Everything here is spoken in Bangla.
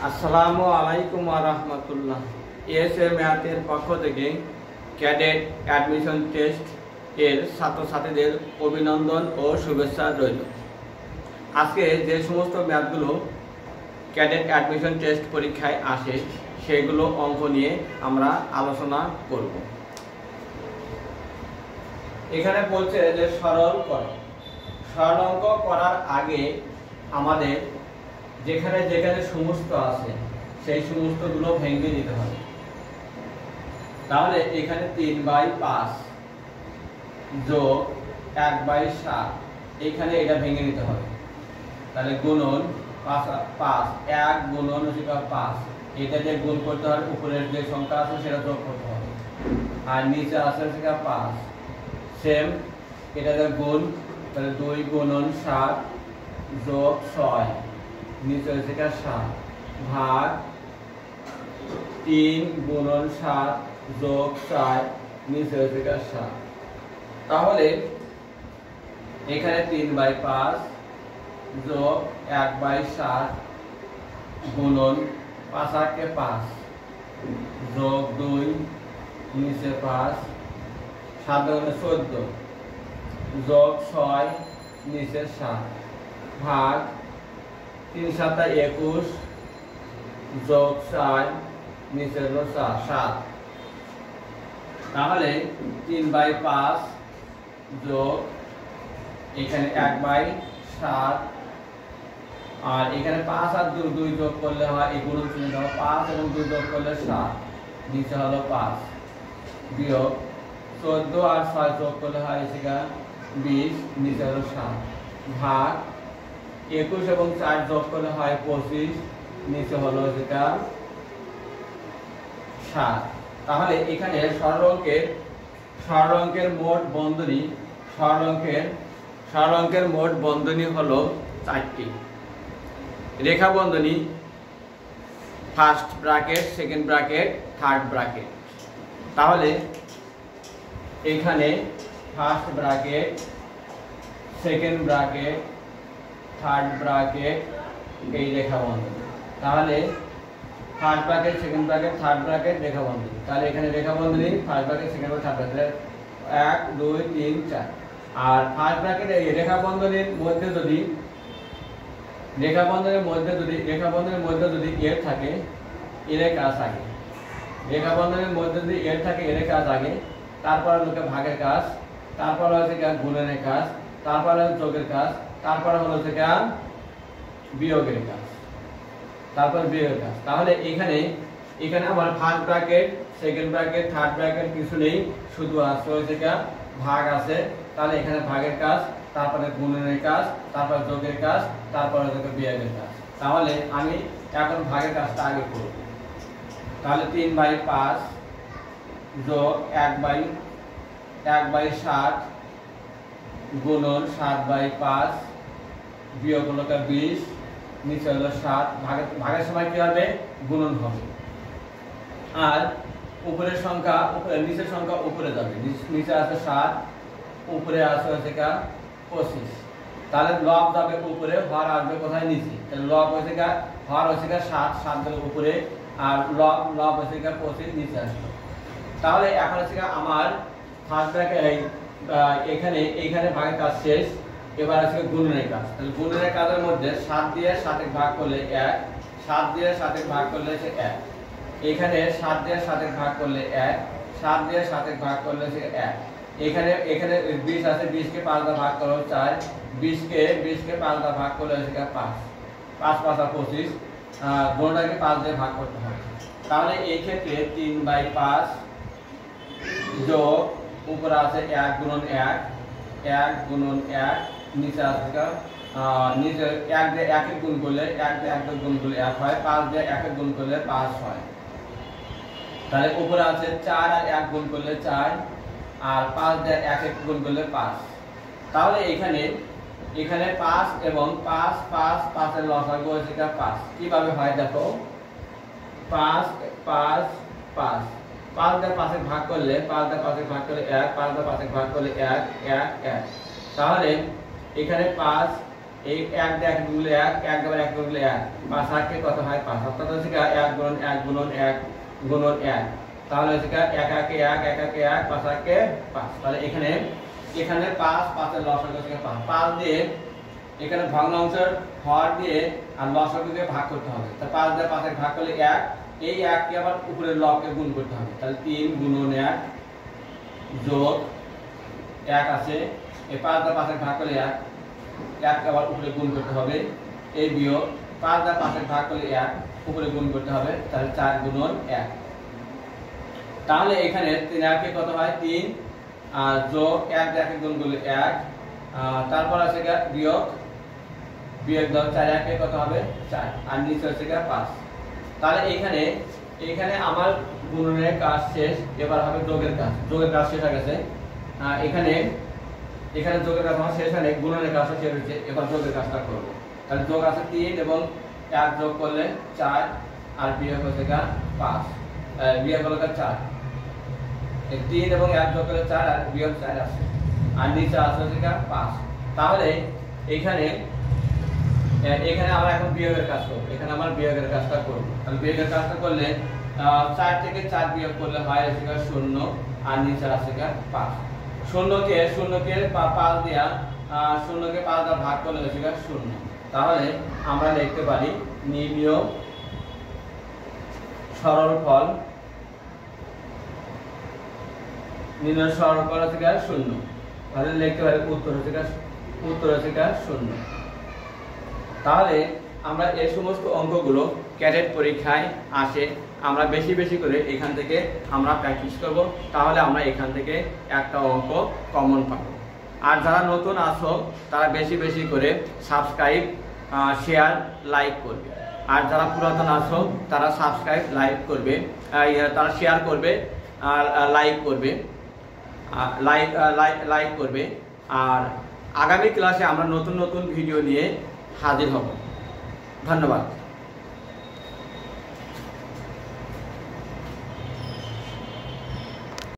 আসসালামু আলাইকুম ওয়া রাহমাতুল্লাহ। এএসএ ম্যাথের পক্ষ থেকে ক্যাডেট অ্যাডমিশন টেস্ট এর ছাত্রছাত্রীদের অভিনন্দন ও শুভেচ্ছা রইল। আজকে যে সমস্ত ম্যাথগুলো ক্যাডেট অ্যাডমিশন টেস্ট পরীক্ষায় আসে সেগুলো অঙ্ক নিয়ে আমরা আলোচনা করব। এখানে বলছে যে সরল করো। সরল অঙ্ক করার আগে আমাদের যেখানে যেখানে সমস্ত আছে সেই সমস্তগুলো ভেঙে দিতে হবে। তাহলে এখানে 3/5 যোগ 1/7, এখানে এটা ভেঙে নিতে হবে। তাহলে গুণন 5 1 গুণন 5, এটা যে গুণ করতে হবে, উপরের যে সংখ্যা আছে সেটা যোগ করতে হবে, আর নিচে আছে 5 সেম, এটা যে গুণ, তাহলে 2 গুণন 7 যোগ 6, নিচে 7 ভাগ 3 গুণন 7 যোগ 4, নিচে 7। তাহলে এখানে 3/5 যোগ 1/7 গুণন 5 8 কে 5 যোগ 2 নিচে 5 7 গুণে 14 যোগ 6 নিচে 7 ভাগ 3 7 21 যোগ 4 নিচে 7। তাহলে 3/5 যোগ এখানে 1/7, আর এখানে 5 আর 2 যোগ করলে হয়, এই গুণন চিহ্ন দাও, 5 এবং 2 যোগ করলে 7, নিচে হলো 5 বিয়োগ 14 আর 6 যোগ করলে হয় 20, নিচে হলো 7 ভাগ 21 এবং 4 যোগ করলে হয় 25, নিচে হলো 7। তাহলে এখানে সরল অঙ্কের মোট বন্ধনী হলো 4টি। রেখা বন্ধনী, first bracket, second bracket, third bracket. তাহলে এখানে first bracket, second bracket, third bracket, এই রেখা বন্ধনী। তাহলে first bracket, second bracket, third bracket, রেখা বন্ধনী। তাহলে এখানে রেখা বন্ধনী, first bracket, second bracket, third bracket, 1 2 3 4। আর ফার্স্ট ব্র্যাকেট এই রেখা বন্ধনীর মধ্যে যদি এর থাকে, এর কাজ আগে। রেখা বন্ধনীর মধ্যে যদি এর থাকে, এর কাজ আগে, তারপর হলো ভাগের কাজ, তারপর হচ্ছে গুণনের কাজ, তারপর হলো যোগের কাজ, তারপর হলো বিয়োগের কাজ, তাহলে এখানে আমার first bracket, second bracket, third bracket কিছু নেই, শুধু আছে ভাগ আছে। তাহলে এখানে ভাগের কাজ, তারপরে গুণনের কাজ, তারপর যোগের কাজ, তারপরে বিয়োগের কাজ। তাহলে আমি এখন ভাগের কাজটা আগে করব। তাহলে 3/5 যোগ 1/7 গুণন 7/5 বিয়োগ হলো 20, নিচে হলো 7। ভাগের সময় কি হবে? গুণন হবে। আর উপরের সংখ্যা নিচের সংখ্যা উপরে যাবে, নিচে আছে 7, উপরে আছে 25। তাহলে লব যাবে উপরে, হর আসবে কোথায়? নিচে। তাহলে লব হর 7 যাবে উপরে, আর লব 25 নিচে আসবে। তাহলে এখন আমার ফার্স্ট ব্র্যাকেট এইখানে ভাগের কাজ শেষ। এবার আছে গুণনের কাজ। তাহলে গুণনের কাজের মধ্যে 7 দিয়ে 7 ভাগ করলে 1, 7 দিয়ে 7 ভাগ করলে 1, এখানে 7 দিয়ে 7 ভাগ করলে 1, 7 দিয়ে 7 ভাগ করলে 1। এখানে 20 আছে, 20 কে 5 দ্বারা ভাগ করলে 4, 20 কে 5 দ্বারা ভাগ করলে 5, 5 5 25, গুণটাকে 5 দিয়ে ভাগ করতে হবে। তাহলে এই ক্ষেত্রে 3/5 যোগ উপরে আছে 1 গুণন 1, 1 গুণন 1, নিচে আছে নিচে 1 দিয়ে 1 এর গুণ করলে 1 দিয়ে 1 গুণ করলে 1 হয়, 5 দিয়ে 1 এর গুণ করলে 5 হয়। তাহলে উপরে আছে 4 আর 1 গুণ করলে 4, আর 5 দিয়ে 1 এর গুণ করলে 5। তাহলে এখানে 5 এবং 5 এর লসাগু হচ্ছে 5। কিভাবে হয় দেখো, 5 5 5 5 দিয়ে 5 এর ভাগ করলে 1, 5 দিয়ে 5 এর ভাগ করলে 1, 1 1। তাহলে এখানে 5 এই 1 দিয়ে 1 গুণলে 1, 1 আবার 1 গুণলে 1, 5 8 কত হয় 5, অর্থাৎ হচ্ছে 1 গুণন 1 গুণন 1 গুণন 1, তাহলে হচ্ছে 1 1 1 1 1 1 5 1 5। তাহলে এখানে 5 5 এর লসাগু হচ্ছে 5, 5 দিয়ে এখানে ভগ্নাংশের হর দিয়ে আর লসাগু দিয়ে ভাগ করতে হবে। তাহলে 5 দিয়ে 5 এর ভাগ করলে 1, এই 1 কে আবার উপরের লবকে গুণ করতে হবে। তাহলে 3 গুণন 1 যোগ 1 আছে, এই 5 দিয়ে 5 এর ভাগ করলে 1, 1 কে আবার উপরে গুণ করতে হবে, এই বিয়োগ 5 দিয়ে 5 এর ভাগ করলে 1 উপরে গুণ করতে হবে, তাহলে 4 গুণন 1। তাহলে এখানে 3 1 কত হয় 3, আর যোগ 1 দিয়ে 1 গুণ করলে 1, তারপর আছে বিয়োগ দাও 4 1 কত হবে 4, আর নিচে হচ্ছে 5। তাহলে এখানে আমার গুণনের কাজ শেষ, এবার হবে যোগের কাজ। যোগের কাজ শেষ হয়ে গেছে, এখানে যোগের কাজ আমার শেষ হয়নি, গুণনের কাজটা শেষ হয়েছে, এবার যোগের কাজটা করব। তাহলে যোগ আছে 3 এবং 1 যোগ করলে 4, আর বিয়োগ হচ্ছে 5, বিয়োগ হলো 4, 3 এবং 1 যোগ করলে 4 আর বিয়োগ 4 আছে, আর নিচে আছে 5। তাহলে এখানে আমরা এখন বিয়োগের কাজ করব, এখানে আমার বিয়োগের কাজটা করব। তাহলে বিয়োগের কাজটা করলে 4 থেকে 4 বিয়োগ করলে হয় 0, আর নিচে আছে 5। 0কে 5 দিয়া 0কে 5 দ্বারা ভাগ করলে 0। তাহলে আমরা লিখতে পারি নির্ণয় সরলফল হচ্ছে 0। তাহলে লিখতে পারি উত্তর হচ্ছে 0। তাহলে আমরা এই সমস্ত অঙ্কগুলো ক্যাডেট পরীক্ষায় আসে, আমরা বেশি বেশি করে এখান থেকে আমরা প্র্যাকটিস করব, তাহলে আমরা এখান থেকে একটা অঙ্ক কমন পাব। আর যারা নতুন আছো তারা বেশি বেশি করে সাবস্ক্রাইব শেয়ার লাইক করবে, আর যারা পুরাতন আছো তারা সাবস্ক্রাইব করবে, তারা শেয়ার করবে আর লাইক করবে। আর আগামী ক্লাসে আমরা নতুন নতুন ভিডিও নিয়ে হাজির হব। ধন্যবাদ।